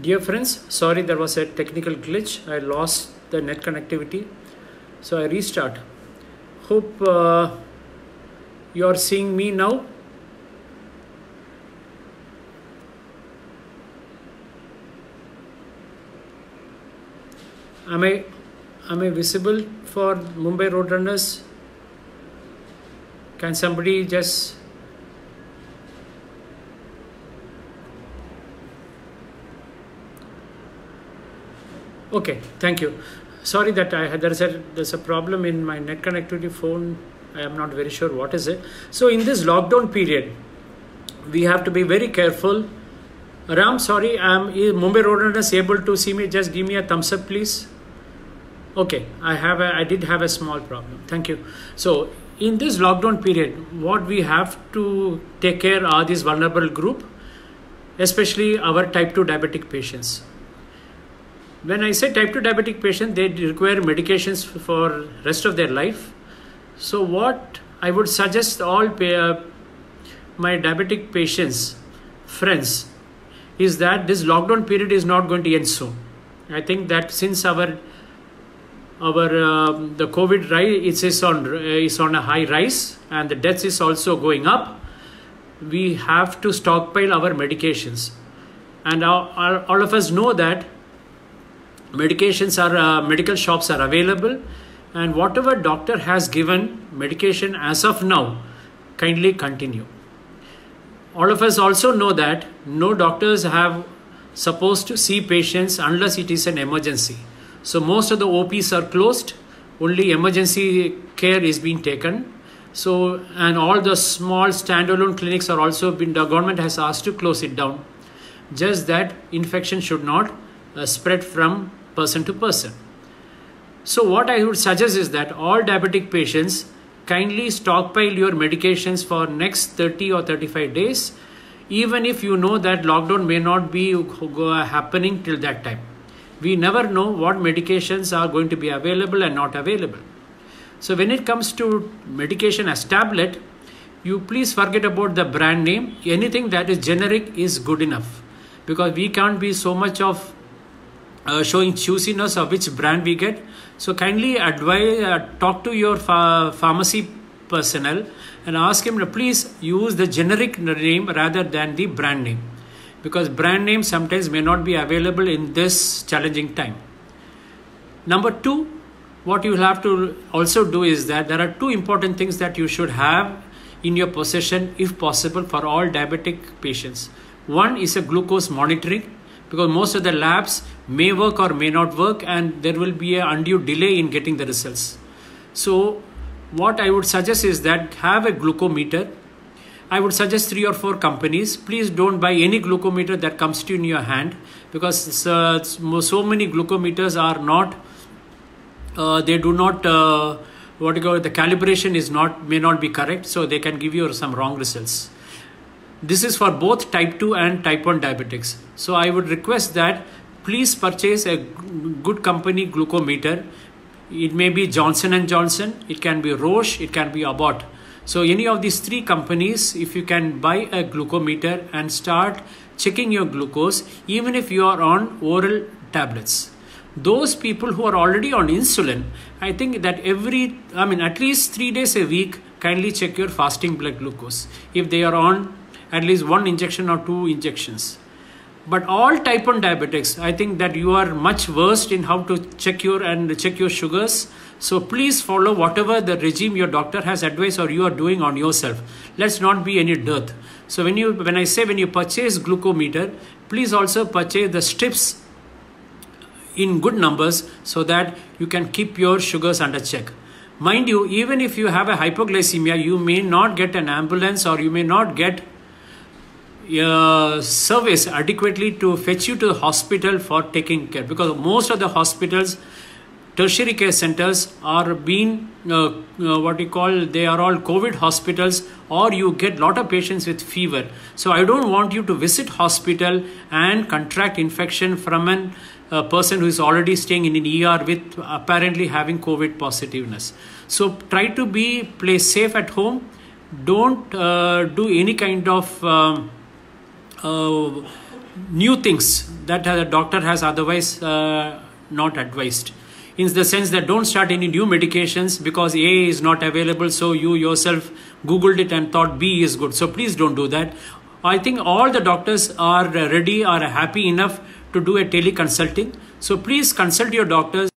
Dear friends, sorry there was a technical glitch. I lost the net connectivity. So I restart. Hope you are seeing me now. Am I visible for Mumbai Roadrunners? Can somebody just... Okay, thank you. Sorry that there's a problem in my net connectivity phone. I am not very sure what is it. So in this lockdown period, we have to be very careful. Ram, sorry, is Mumbai Roadrunners able to see me? Just give me a thumbs up, please. Okay, I did have a small problem. Thank you. So in this lockdown period, what we have to take care are this vulnerable group, especially our type 2 diabetic patients. When I say type 2 diabetic patient, they require medications for rest of their life. So what I would suggest all my diabetic patients, friends, is that this lockdown period is not going to end soon. I think that since the COVID rise is on a high rise and the deaths is also going up, we have to stockpile our medications. And all of us know that medications are medical shops are available, and whatever doctor has given medication as of now, kindly continue. All of us also know that no doctors have supposed to see patients unless it is an emergency. So most of the OPs are closed, only emergency care is being taken. So, and all the small standalone clinics are also the government has asked to close it down. Just that infection should not spread from person to person. So what I would suggest is that all diabetic patients kindly stockpile your medications for next 30 or 35 days, even if you know that lockdown may not be happening till that time. We never know what medications are going to be available and not available. So when it comes to medication as tablet, you please forget about the brand name. Anything that is generic is good enough, because we can't be so much of showing choosiness of which brand we get. So kindly talk to your pharmacy personnel and ask him to please use the generic name rather than the brand name, because brand name sometimes may not be available in this challenging time. Number two, what you will have to also do is that there are two important things that you should have in your possession if possible for all diabetic patients. One is a glucose monitoring, because most of the labs may work or may not work, and there will be an undue delay in getting the results. So what I would suggest is that have a glucometer. I would suggest 3 or 4 companies. Please don't buy any glucometer that comes to you in your hand, because so many glucometers are not, they do not, the calibration may not be correct, so they can give you some wrong results. This is for both type 2 and type 1 diabetics. So I would request that please purchase a good company glucometer. It may be Johnson & Johnson, it can be Roche, it can be Abbott. So any of these 3 companies, if you can buy a glucometer and start checking your glucose, even if you are on oral tablets. Those people who are already on insulin, I think that at least 3 days a week, kindly check your fasting blood glucose if they are on at least 1 injection or 2 injections. But all type 1 diabetics, I think that you are much versed in how to check your sugars. So please follow whatever the regime your doctor has advised or you are doing on yourself. Let's not be any dearth. So when you purchase glucometer, please also purchase the strips in good numbers so that you can keep your sugars under check. Mind you, even if you have a hypoglycemia, you may not get an ambulance or you may not get service adequately to fetch you to the hospital for taking care, because most of the hospitals, tertiary care centers are being they are all COVID hospitals, or you get lot of patients with fever. So I don't want you to visit hospital and contract infection from a person who is already staying in an ER with apparently having COVID positiveness. So try to play safe at home. Don't do any kind of new things that the doctor has otherwise not advised. In the sense that don't start any new medications because A is not available, so you yourself Googled it and thought B is good. So please don't do that. I think all the doctors are ready, are happy enough to do a teleconsulting. So please consult your doctors.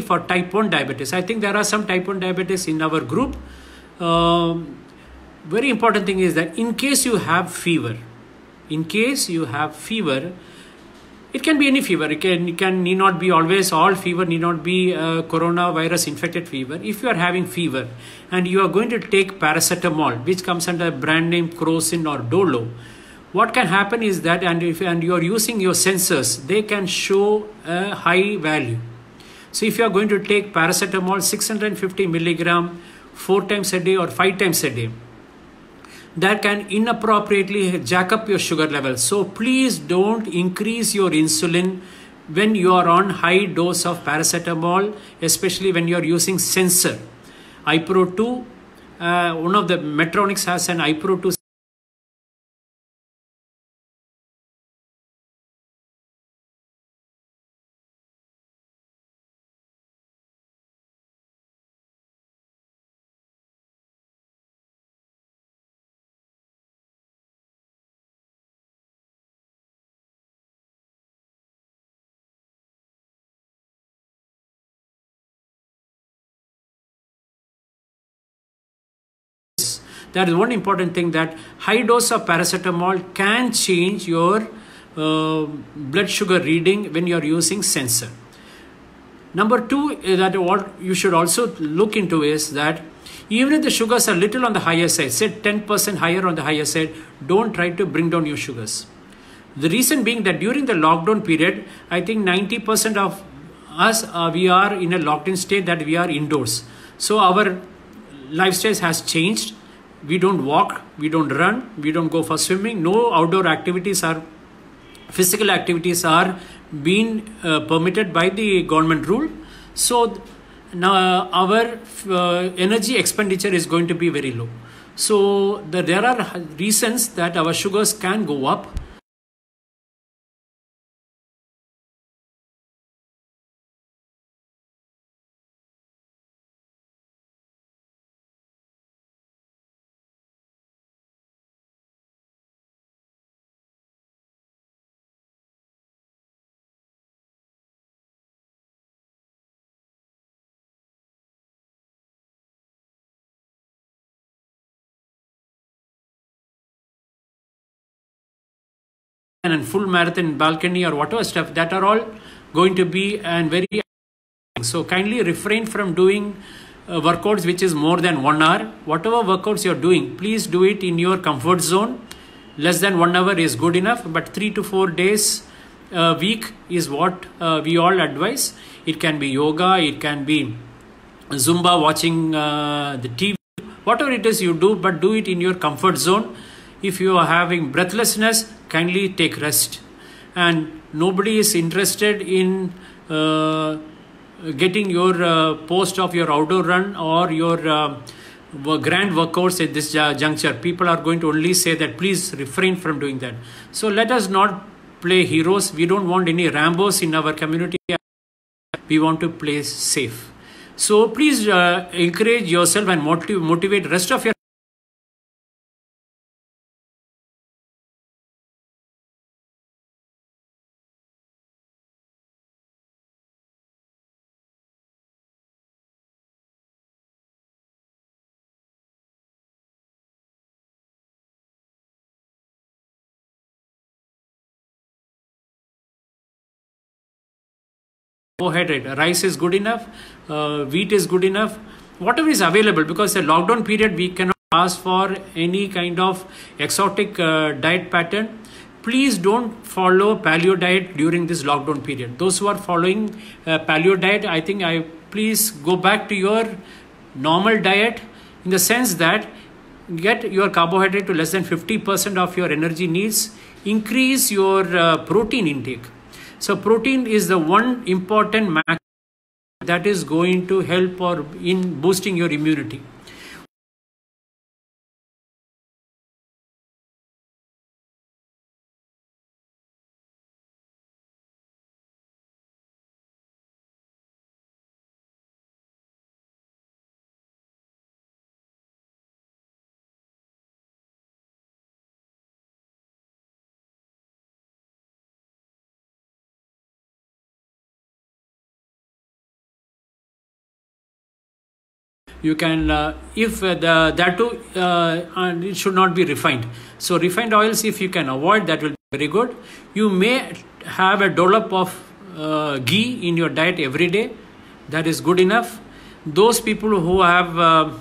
For type 1 diabetes. I think there are some type 1 diabetes in our group. Very important thing is that in case you have fever, it can be any fever. It need not be always all fever, need not be coronavirus infected fever. If you are having fever and you are going to take paracetamol, which comes under brand name Crocin or Dolo, what can happen is that, and you are using your sensors, they can show a high value. So if you are going to take paracetamol 650 milligram 4 times a day or 5 times a day, that can inappropriately jack up your sugar level. So please don't increase your insulin when you are on high dose of paracetamol, especially when you are using sensor. iPro 2, one of the Medtronic has an iPro 2. That is one important thing, that high dose of paracetamol can change your blood sugar reading when you are using sensor. Number 2 is that what you should also look into is that even if the sugars are little on the higher side, say 10% higher on the higher side, don't try to bring down your sugars. The reason being that during the lockdown period, I think 90% of us, we are in a locked in state, that we are indoors. So our lifestyle has changed. We don't walk, we don't run, we don't go for swimming. No outdoor activities are, physical activities are being permitted by the government rule. So now our energy expenditure is going to be very low. So there are reasons that our sugars can go up. And full marathon balcony or whatever stuff, that are all going to be and very. So kindly refrain from doing workouts which is more than 1 hour. Whatever workouts you're doing, please do it in your comfort zone. Less than 1 hour is good enough, but 3 to 4 days a week is what we all advise. It can be yoga, it can be Zumba, watching the TV, whatever it is you do, but do it in your comfort zone. If you are having breathlessness, kindly take rest. And nobody is interested in getting your post of your outdoor run or your grand workouts at this juncture. People are going to only say that please refrain from doing that. So let us not play heroes. We don't want any Rambos in our community. We want to play safe. So please encourage yourself and motivate rest of your carbohydrate. Rice is good enough, wheat is good enough, whatever is available, because the lockdown period we cannot ask for any kind of exotic diet pattern. please don't follow paleo diet during this lockdown period. Those who are following paleo diet, I think please go back to your normal diet, in the sense that get your carbohydrate to less than 50% of your energy needs. Increase your protein intake. So protein is the one important macro that is going to help or in boosting your immunity. You can if that too and it should not be refined. So refined oils, if you can avoid, that will be very good. You may have a dollop of ghee in your diet every day. That is good enough. Those people who have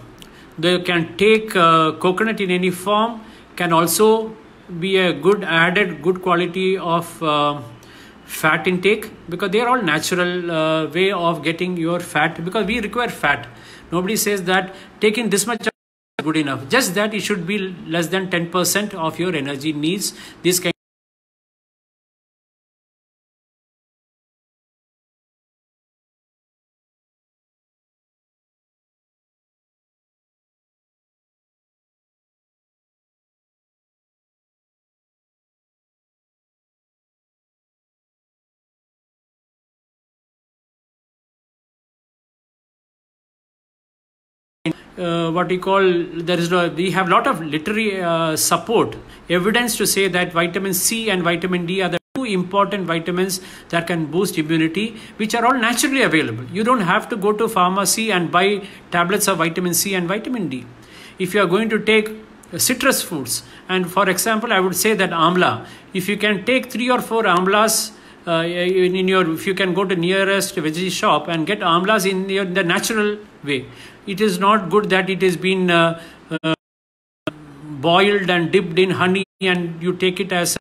they can take coconut in any form, can also be a good added good quality of fat intake, because they are all natural way of getting your fat, because we require fat. Nobody says that taking this much is good enough. Just that it should be less than 10% of your energy needs. This kind. What we call, we have a lot of literary support, evidence to say that vitamin C and vitamin D are the two important vitamins that can boost immunity, which are all naturally available. You don't have to go to pharmacy and buy tablets of vitamin C and vitamin D. If you are going to take citrus foods, and for example, I would say that amla, if you can take 3 or 4 amlas if you can go to nearest veggie shop and get amlas in the natural way. It is not good that it has been boiled and dipped in honey and you take it as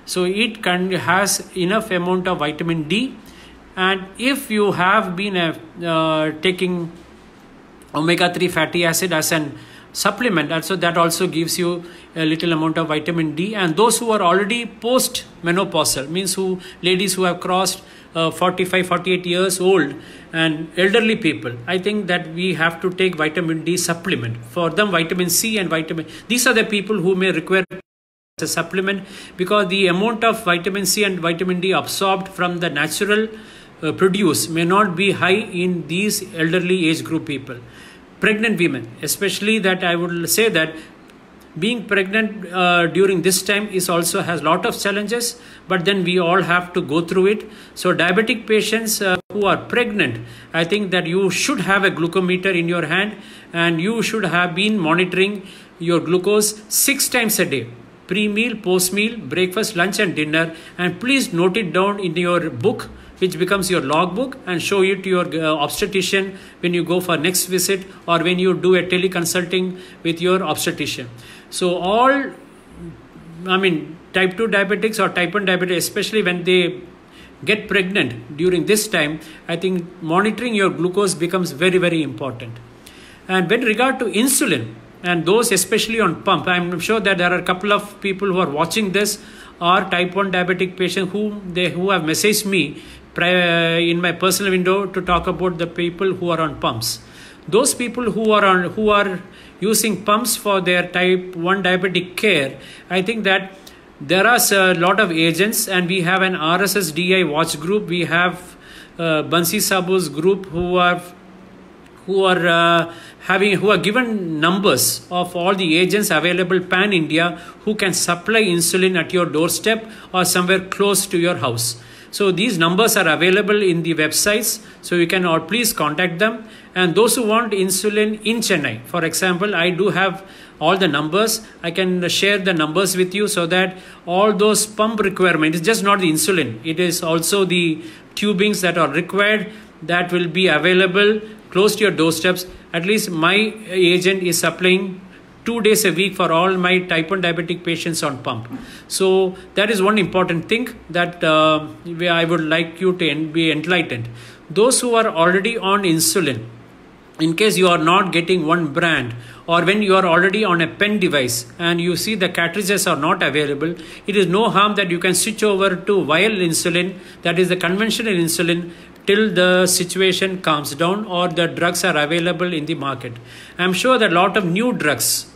so it has enough amount of vitamin D. And if you have been taking omega-3 fatty acid as an supplement, also that also gives you a little amount of vitamin D. And those who are already post-menopausal, means ladies who have crossed 45, 48 years old and elderly people, I think that we have to take vitamin D supplement. For them, vitamin C and these are the people who may require a supplement, because the amount of vitamin C and vitamin D absorbed from the natural produce may not be high in these elderly age group people. Pregnant women, especially, that I would say that being pregnant during this time also has a lot of challenges, but then we all have to go through it. So diabetic patients who are pregnant, I think that you should have a glucometer in your hand and you should have been monitoring your glucose 6 times a day. Pre-meal, post-meal, breakfast, lunch and dinner, and please note it down in your book, which becomes your logbook, and show it to your obstetrician when you go for next visit or when you do a teleconsulting with your obstetrician. So type 2 diabetics or type 1 diabetics, especially when they get pregnant during this time, I think monitoring your glucose becomes very, very important. And with regard to insulin, and those especially on pump, I'm sure that there are a couple of people who are watching this are type 1 diabetic patients who have messaged me in my personal window to talk about the people who are on pumps. Those people who are using pumps for their type 1 diabetic care, I think that there are a lot of agents, and we have an RSSDI watch group. We have Bansi Sabu's group who are given numbers of all the agents available pan-India who can supply insulin at your doorstep or somewhere close to your house. So these numbers are available in the websites, so you can or please contact them. And those who want insulin in Chennai, for example, I do have all the numbers. I can share the numbers with you so that all those pump requirements, it's just not the insulin, it is also the tubings that are required, that will be available close to your doorsteps. At least my agent is supplying 2 days a week for all my type 1 diabetic patients on pump. So that is one important thing that I would like you to be enlightened. Those who are already on insulin, in case you are not getting one brand, or when you are already on a pen device and you see the cartridges are not available, it is no harm that you can switch over to vial insulin, that is the conventional insulin, till the situation calms down or the drugs are available in the market. I am sure that a lot of new drugs,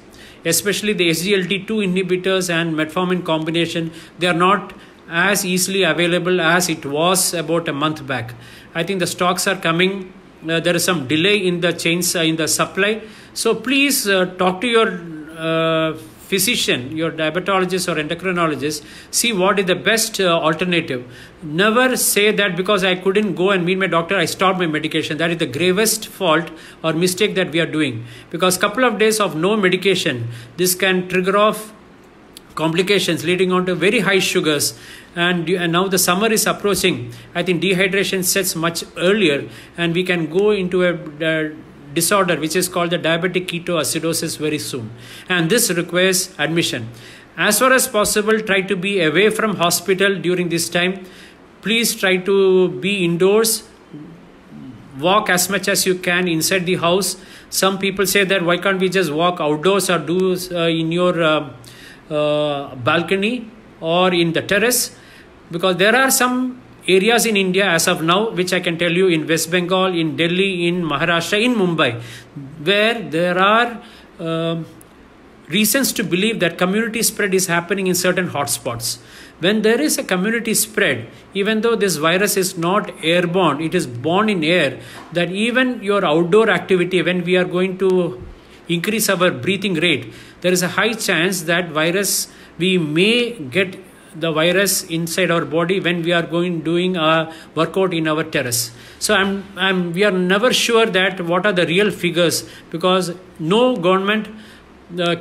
especially the SGLT2 inhibitors and metformin combination, they are not as easily available as it was about a month back. I think the stocks are coming. There is some delay in the chains, in the supply. So please talk to your physician, your diabetologist or endocrinologist, see what is the best alternative. Never say that because I couldn't go and meet my doctor, I stopped my medication. That is the gravest fault or mistake that we are doing. Because couple of days of no medication, this can trigger off complications leading on to very high sugars. And now the summer is approaching. I think dehydration sets much earlier, and we can go into a disorder which is called the diabetic ketoacidosis very soon. And this requires admission. As far as possible, try to be away from hospital during this time. Please try to be indoors. Walk as much as you can inside the house. Some people say that why can't we just walk outdoors or do in your balcony or in the terrace, because there are some areas in India as of now, which I can tell you, in West Bengal, in Delhi, in Maharashtra, in Mumbai, where there are reasons to believe that community spread is happening in certain hotspots. When there is a community spread, even though this virus is not airborne, it is born in air, that even your outdoor activity, when we are going to increase our breathing rate, there is a high chance that we may get the virus inside our body when we are doing a workout in our terrace. So we are never sure that what are the real figures, because no government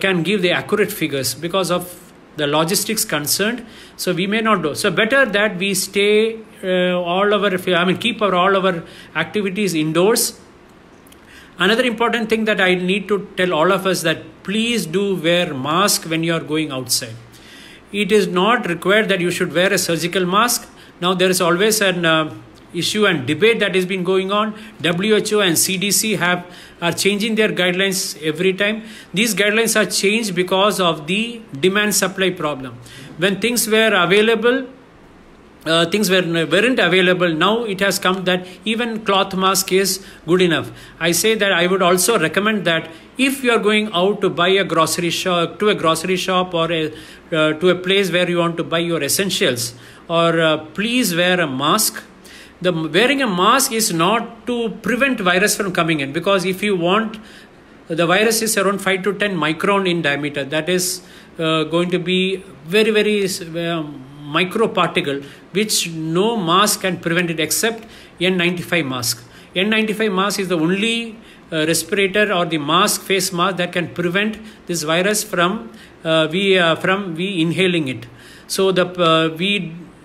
can give the accurate figures because of the logistics concerned. So we may not do. So better that we stay keep all our activities indoors. Another important thing that I need to tell all of us, that please do wear mask when you are going outside. It is not required that you should wear a surgical mask. Now there is always an issue and debate that has been going on. WHO and CDC are changing their guidelines every time. These guidelines are changed because of the demand supply problem. When things were available, weren't available. Now it has come that even cloth mask is good enough. I say that I would also recommend that if you are going out to buy a grocery shop, or to a place where you want to buy your essentials, or please wear a mask. Wearing a mask is not to prevent virus from coming in, because if you want, the virus is around 5 to 10 micron in diameter. That is going to be very, very micro particle, which no mask can prevent it except N95 mask. N95 mask is the only respirator or the face mask that can prevent this virus from we inhaling it. So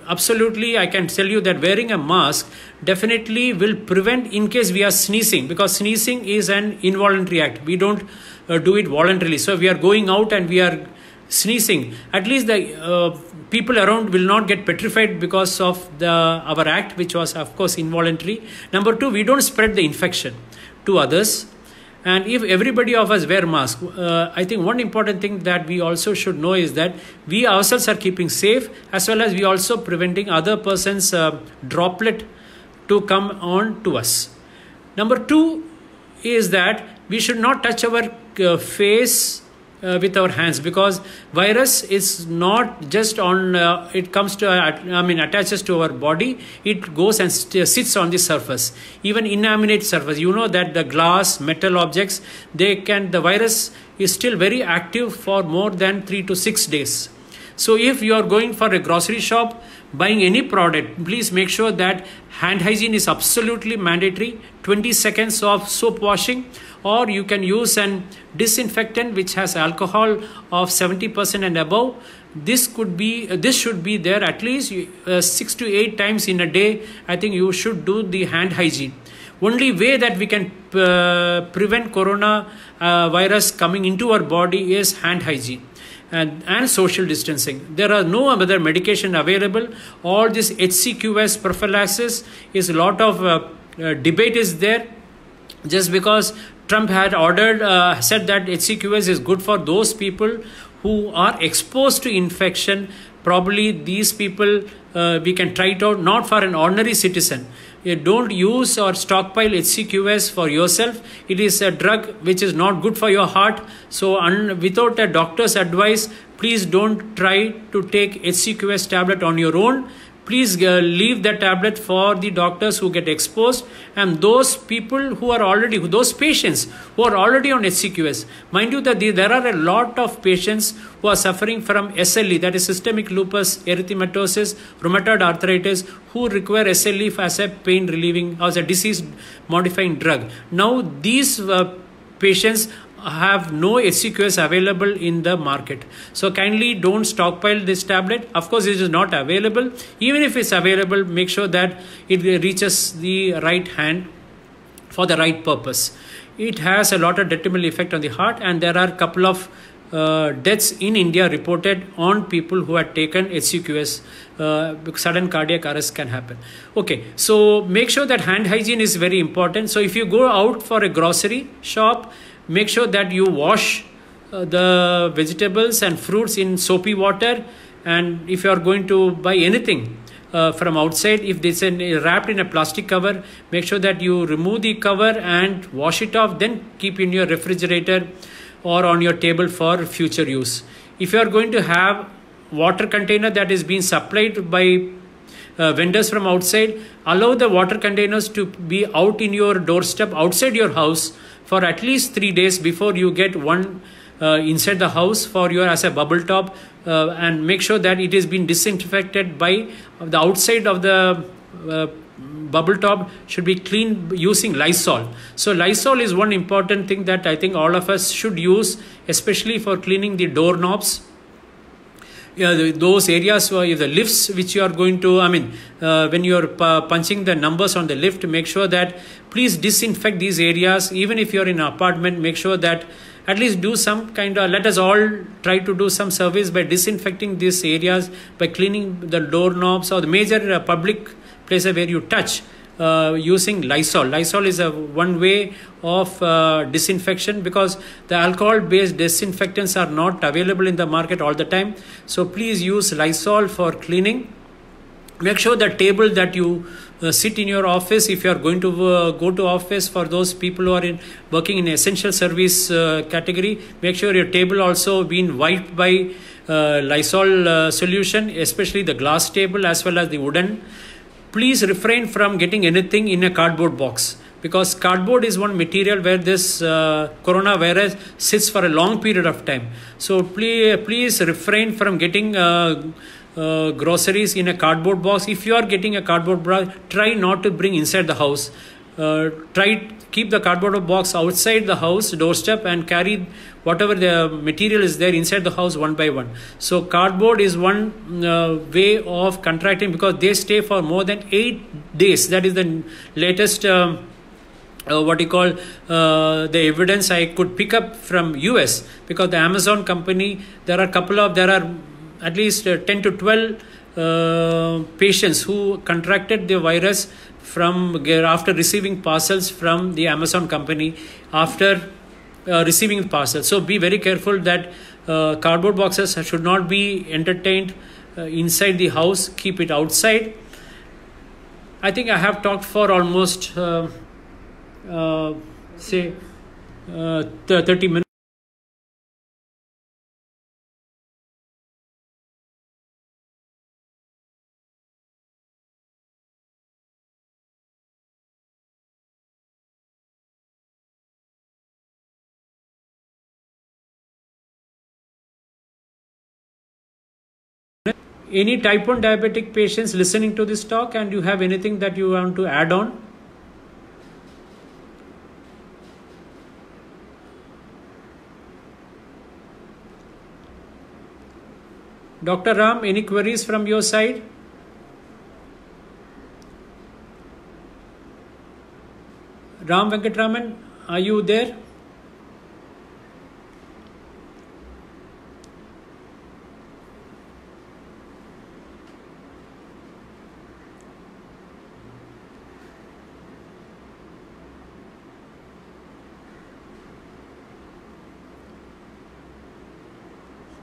absolutely, I can tell you that wearing a mask definitely will prevent in case we are sneezing, because sneezing is an involuntary act. We don't do it voluntarily. So if we are going out and we are sneezing, at least the people around will not get petrified because of our act, which was of course involuntary. Number two, we don't spread the infection to others. And if everybody of us wear masks, I think one important thing that we also should know is that we ourselves are keeping safe, as well as we also preventing other person's droplet to come on to us. Number two is that we should not touch our face with our hands, because virus is not just on, it comes to, attaches to our body, it goes and sits on the surface, even inanimate surface. You know that the glass, metal objects, the virus is still very active for more than 3 to 6 days. So if you are going for a grocery shop, buying any product, please make sure that hand hygiene is absolutely mandatory. 20 seconds of soap washing, or you can use an disinfectant which has alcohol of 70% and above. This should be there at least 6 to 8 times in a day. I think you should do the hand hygiene. Only way that we can prevent corona virus coming into our body is hand hygiene and social distancing. There are no other medication available. All this HCQS prophylaxis is a lot of debate is there, just because Trump had ordered said that HCQS is good for those people who are exposed to infection. Probably these people we can try it out, not for an ordinary citizen. You don't use or stockpile HCQS for yourself. It is a drug which is not good for your heart. So without a doctor's advice, please don't try to take HCQS tablet on your own. Please leave the tablet for the doctors who get exposed, and those people who are already, those patients who are already on HCQS. Mind you that there are a lot of patients who are suffering from SLE, that is systemic lupus erythematosus, rheumatoid arthritis, who require SLE as a pain relieving, as a disease modifying drug. Now these patients have no HCQS available in the market. So kindly don't stockpile this tablet. Of course, it is not available. Even if it's available, make sure that it reaches the right hand for the right purpose. It has a lot of detrimental effect on the heart, and there are a couple of deaths in India reported on people who had taken HCQS. Sudden cardiac arrest can happen. Okay, so make sure that hand hygiene is very important. So if you go out for a grocery shop, make sure that you wash the vegetables and fruits in soapy water. And if you are going to buy anything from outside, if it's wrapped in a plastic cover, make sure that you remove the cover and wash it off, then keep in your refrigerator or on your table for future use. If you are going to have water container that is being supplied by vendors from outside, allow the water containers to be out in your doorstep outside your house for at least 3 days before you get one inside the house for your as a bubble top, and make sure that it is being disinfected by the outside of the bubble top should be cleaned using Lysol. So Lysol is one important thing that I think all of us should use, especially for cleaning the doorknobs. Those areas where the lifts which you are going to, when you are punching the numbers on the lift, make sure that please disinfect these areas. Even if you are in an apartment, make sure that at least do some kind of, let us all try to do some service by disinfecting these areas, by cleaning the doorknobs or the major public places where you touch, using Lysol. Lysol is a one way of disinfection, because the alcohol based disinfectants are not available in the market all the time. So please use Lysol for cleaning. Make sure the table that you sit in your office, if you are going to go to office, for those people who are working in essential service category, make sure your table also been wiped by Lysol solution, especially the glass table as well as the wooden. Please refrain from getting anything in a cardboard box, because cardboard is one material where this coronavirus sits for a long period of time. So please refrain from getting groceries in a cardboard box. If you are getting a cardboard box, try not to bring inside the house. Keep the cardboard box outside the house doorstep and carry whatever the material is there inside the house one by one. So cardboard is one way of contracting, because they stay for more than 8 days. That is the latest the evidence I could pick up from US, because the Amazon company, there are at least 10 to 12 patients who contracted the virus after receiving parcels from the Amazon company after receiving the parcel. So be very careful that cardboard boxes should not be entertained inside the house. Keep it outside. I think I have talked for almost 30 minutes. Any type 1 diabetic patients listening to this talk, and you have anything that you want to add on? Dr. Ram, any queries from your side? Ram Venkatraman, are you there?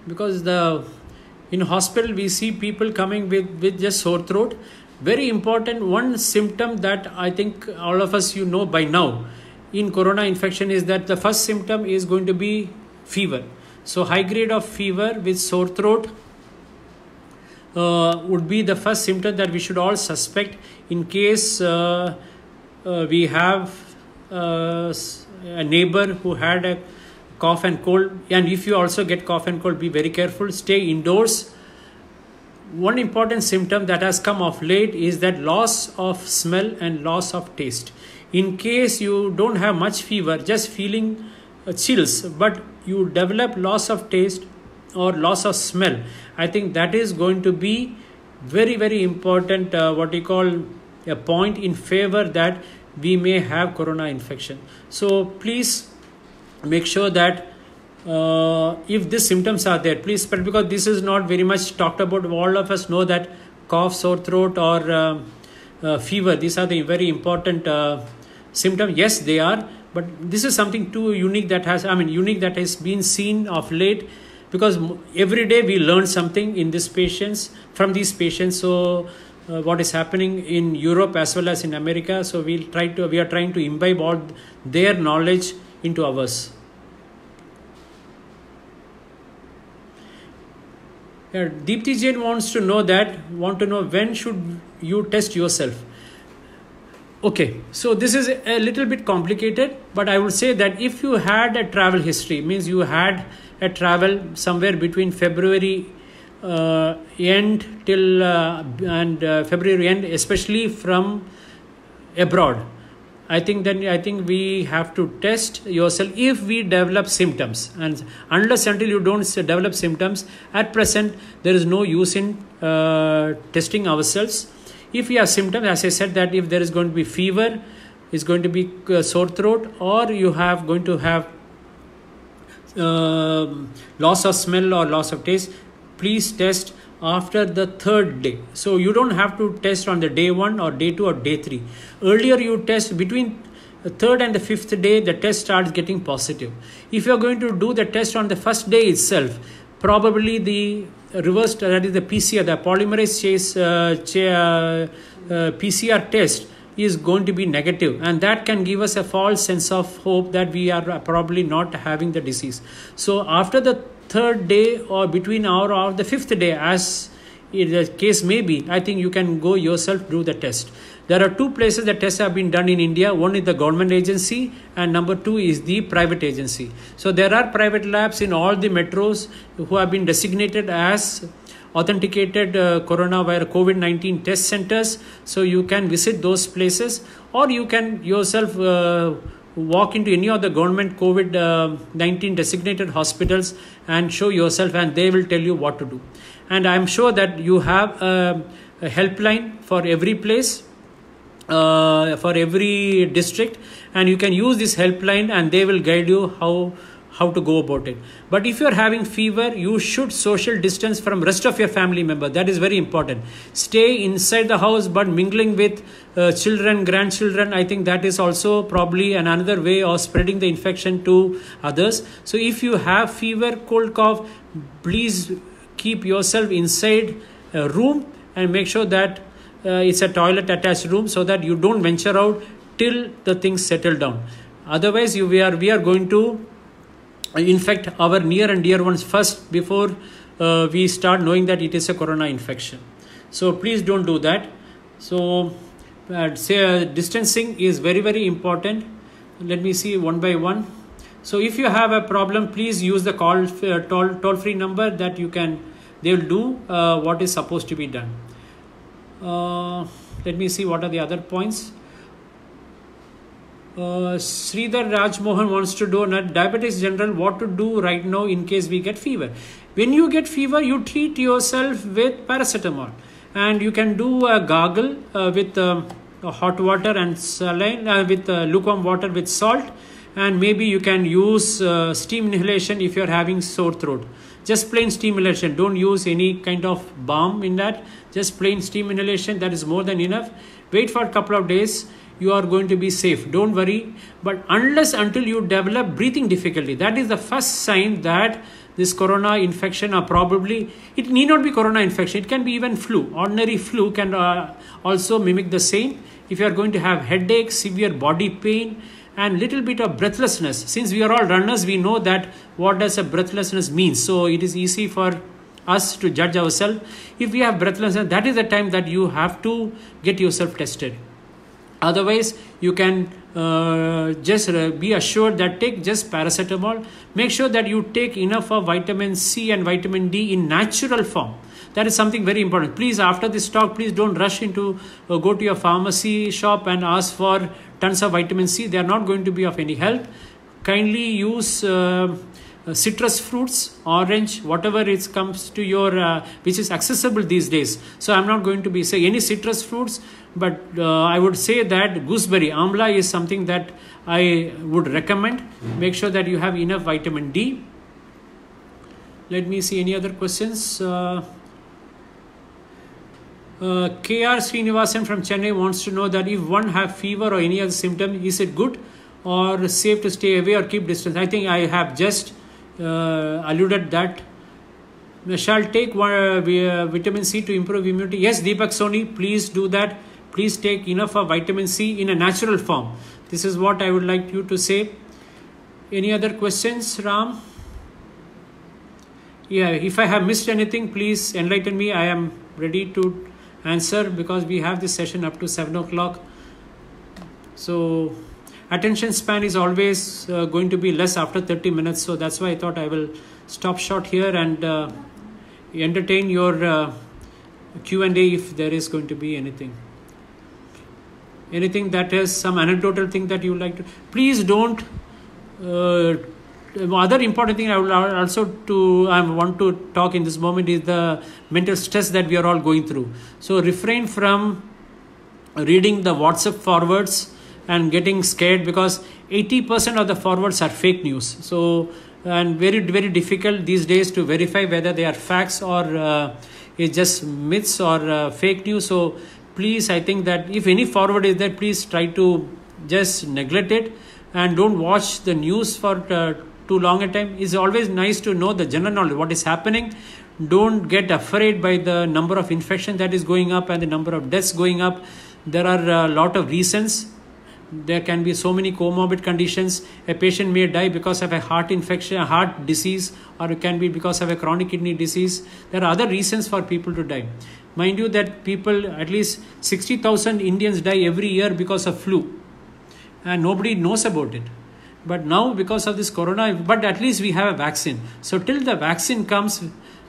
Because in hospital we see people coming with just sore throat. Very important one symptom that I think all of us by now in corona infection is that the first symptom is going to be fever. So high grade of fever with sore throat would be the first symptom that we should all suspect in case we have a neighbor who had a cough and cold. And if you also get cough and cold, be very careful, stay indoors. One important symptom that has come of late is that loss of smell and loss of taste. In case you don't have much fever, just feeling chills, but you develop loss of taste or loss of smell, I think that is going to be very, very important, what we call a point in favor that we may have corona infection. So please make sure that if these symptoms are there, please spread, because this is not very much talked about. All of us know that cough, sore throat or fever, these are the very important symptoms. Yes, they are, but this is something too unique that has been seen of late, because every day we learn something in these patients, from these patients. So what is happening in Europe as well as in America, so we are trying to imbibe all their knowledge into ours. Deepthi Jain wants to know when should you test yourself. Okay, so this is a little bit complicated, but I would say that if you had a travel history, means you had a travel somewhere between February end till February end, especially from abroad, I think we have to test yourself if we develop symptoms. And unless until you don't develop symptoms, at present there is no use in testing ourselves. If we have symptoms, as I said, that if there is going to be fever, is going to be sore throat, or you have going to have loss of smell or loss of taste, please test after the third day. So you don't have to test on the day 1 or day 2 or day 3. Earlier you test between the third and the fifth day, the test starts getting positive. If you are going to do the test on the first day itself, probably the reversed, that is the PCR, the polymerase PCR test is going to be negative, and that can give us a false sense of hope that we are probably not having the disease. So after the third day or between hour or the fifth day, as the case may be, I think you can go yourself do the test. There are 2 places that tests have been done in India. One is the government agency, and number 2 is the private agency. So there are private labs in all the metros who have been designated as authenticated coronavirus COVID-19 test centers. So you can visit those places, or you can yourself walk into any of the government COVID-19 designated hospitals and show yourself, and they will tell you what to do. And I'm sure that you have a helpline for every place, for every district, and you can use this helpline and they will guide you how to go about it. But if you're having fever, you should social distance from rest of your family member. That is very important. Stay inside the house, but mingling with children, grandchildren, I think that is also probably another way of spreading the infection to others. So if you have fever, cold, cough, please keep yourself inside a room and make sure that it's a toilet attached room, so that you don't venture out till the things settle down. Otherwise we are going to infect our near and dear ones first before we start knowing that it is a corona infection. So please don't do that. So distancing is very, very important. Let me see one by one. So if you have a problem, please use the toll-free number that you can they will do what is supposed to be done. Let me see what are the other points. Sridhar Rajmohan wants to know, diabetics general, what to do right now in case we get fever. When you get fever, you treat yourself with paracetamol, and you can do a gargle with hot water and saline, with lukewarm water with salt, and maybe you can use steam inhalation if you are having sore throat. Just plain steam inhalation. Don't use any kind of balm in that. Just plain steam inhalation. That is more than enough. Wait for a couple of days. You are going to be safe. Don't worry. But until you develop breathing difficulty, that is the first sign that this corona infection, or probably it need not be corona infection. It can be even flu. Ordinary flu can also mimic the same. If you are going to have headache, severe body pain, and little bit of breathlessness. Since we are all runners, we know that what does a breathlessness mean. So it is easy for us to judge ourselves. If we have breathlessness, that is the time that you have to get yourself tested. Otherwise, you can just be assured that take just paracetamol. Make sure that you take enough of vitamin C and vitamin D in natural form. That is something very important. Please, after this talk, please don't rush into go to your pharmacy shop and ask for tons of vitamin C. They are not going to be of any help. Kindly use citrus fruits, orange, whatever it comes to your, which is accessible these days. So I'm not going to be say any citrus fruits, but I would say that gooseberry, amla is something that I would recommend. Make sure that you have enough vitamin D. Let me see any other questions. KR Srinivasan from Chennai wants to know that if one have fever or any other symptom, is it good or safe to stay away or keep distance? I think I have just alluded that. Shall take vitamin C to improve immunity. Yes, Deepak Soni, please do that. Please take enough of vitamin C in a natural form. This is what I would like you to say. Any other questions, Ram? Yeah, if I have missed anything, please enlighten me. I am ready to answer because we have this session up to 7 o'clock. So attention span is always going to be less after 30 minutes. So that's why I thought I will stop short here and entertain your Q&A if there is going to be anything. Anything that is some anecdotal thing that you would like to, please don't. Other important thing I would also want to talk in this moment is the mental stress that we are all going through. So refrain from reading the WhatsApp forwards and getting scared because 80% of the forwards are fake news. So, and very, very difficult these days to verify whether they are facts or it's just myths or fake news. So please, I think that if any forward is there, please try to just neglect it and don't watch the news for too long a time. It's always nice to know the general knowledge, what is happening. Don't get afraid by the number of infections that is going up and the number of deaths going up. There are a lot of reasons. There can be so many comorbid conditions. A patient may die because of a heart infection, a heart disease, or it can be because of a chronic kidney disease. There are other reasons for people to die. Mind you that people, at least 60,000 Indians die every year because of flu. And nobody knows about it. But now because of this corona, but at least we have a vaccine. So till the vaccine comes,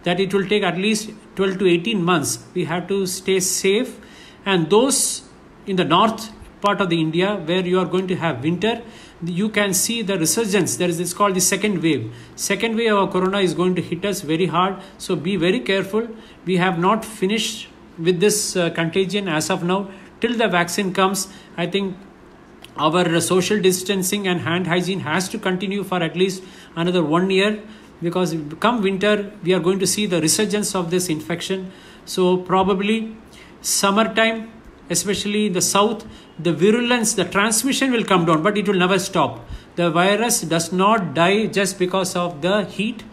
that it will take at least 12 to 18 months. We have to stay safe. And those in the north part of the India where you are going to have winter, you can see the resurgence. There is this called the second wave. Second wave of corona is going to hit us very hard. So be very careful. We have not finished with this contagion as of now. Till the vaccine comes, I think our social distancing and hand hygiene has to continue for at least another 1 year, because come winter, we are going to see the resurgence of this infection. So probably summertime, especially in the south, the virulence, the transmission will come down, but it will never stop. The virus does not die just because of the heat.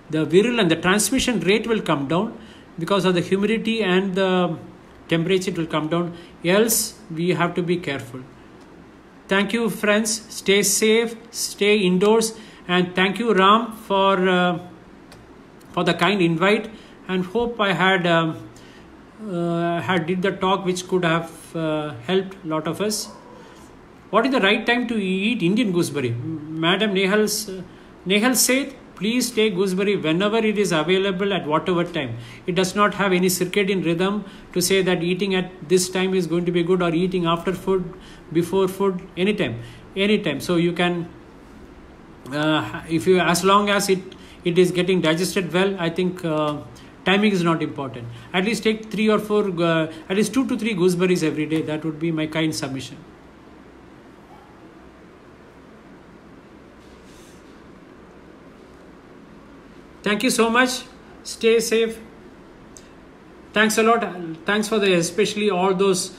The virulence, the transmission rate will come down because of the humidity and the temperature, it will come down. Else, we have to be careful. Thank you, friends. Stay safe, stay indoors, and thank you, Ram, for the kind invite. And hope I had did the talk which could have helped a lot of us. What is the right time to eat Indian gooseberry? Madam Nehal said, please take gooseberry whenever it is available at whatever time. It does not have any circadian rhythm to say that eating at this time is going to be good, or eating after food, before food, anytime. So you can, if you, as long as it is getting digested well, I think timing is not important. At least take 3 or 4, at least 2 to 3 gooseberries every day. That would be my kind submission. Thank you so much. Stay safe. Thanks a lot. Thanks for especially all those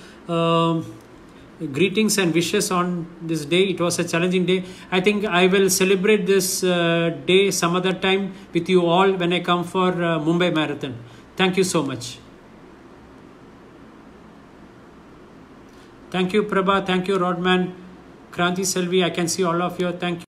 greetings and wishes on this day. It was a challenging day. I think I will celebrate this day some other time with you all when I come for Mumbai Marathon. Thank you so much. Thank you, Prabha. Thank you, Rodman. Kranti Selvi. I can see all of you. Thank you.